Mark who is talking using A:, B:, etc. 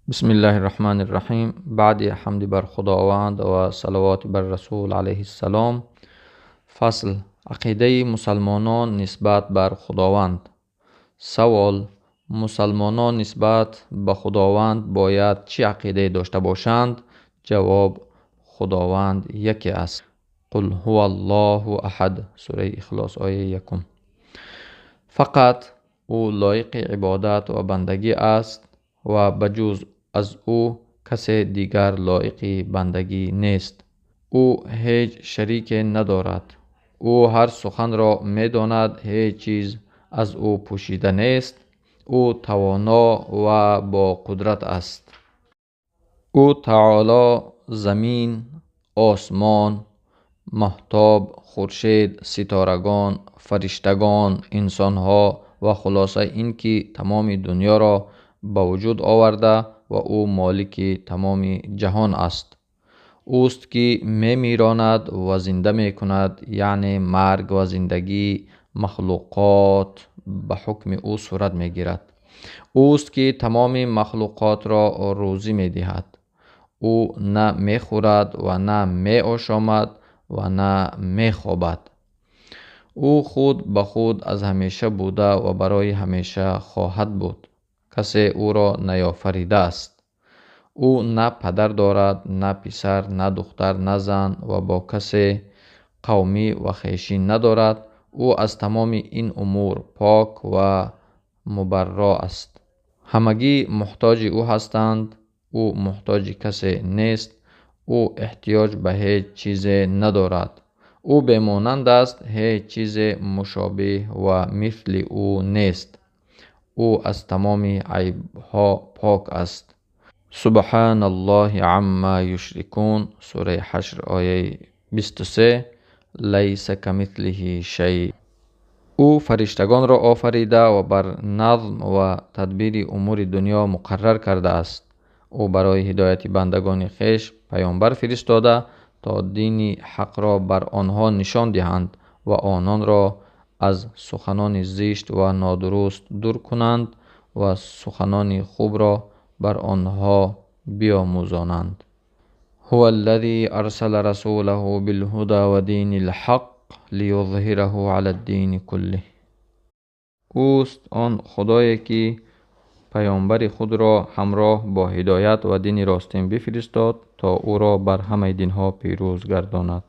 A: بسم الله الرحمن الرحیم. بعد حمد بر خداوند و صلوات بر رسول علیه السلام. فصل: عقیده مسلمانان نسبت بر خداوند. سوال: مسلمانان نسبت به خداوند باید چه عقیده داشته باشند؟ جواب: خداوند یکی است. قل هو الله احد، سوره اخلاص آیه 1. فقط او لایق عبادت و بندگی است و بجز از او کسی دیگر لایق بندگی نیست. او هیچ شریک ندارد. او هر سخن را می داند، هیچ چیز از او پوشیده نیست. او توانا و با قدرت است. او تعالی زمین، آسمان، مهتاب، خورشید، ستارگان، فرشتگان، انسانها و خلاصه این که تمام دنیا را به وجود آورده و او مالک تمام جهان است. اوست که می میراند و زنده می کند، یعنی مرگ و زندگی مخلوقات به حکم او صورت می گیرد. اوست که تمام مخلوقات را روزی می دهد. او نه می خورد و نه می آشامد و نه می خوابد. او خود به خود از همیشه بوده و برای همیشه خواهد بود. کسی او را نیافریده است. او نه پدر دارد، نه پسر، نه دختر، نه زن و با کسی قومی و خویشی ندارد. او از تمام این امور پاک و مبرا است. همگی محتاج او هستند. او محتاج کسی نیست. او احتیاج به هیچ چیز ندارد. او بمانند است، هیچ چیز مشابه و مثل او نیست. او از تمام عیبها پاک است. سبحان الله عما یشرکون، سوره حشر آیه 23. لیس کمثله شیء. او فرشتگان را آفریده و بر نظم و تدبیر امور دنیا مقرر کرده است. او برای هدایت بندگان خویش پیامبر فرستاده تا دین حق را بر آنها نشان دهند و آنان را از سخنان زشت و نادرست دور کنند و سخنان خوب را بر آنها بیاموزانند. هو الذی ارسل رسوله بالهدى و دین الحق لیظهره علی الدین کله. اوست آن خدایی که پیامبر خود را همراه با هدایت و دین راستین بفرستاد تا او را بر همه دینها پیروز گرداند.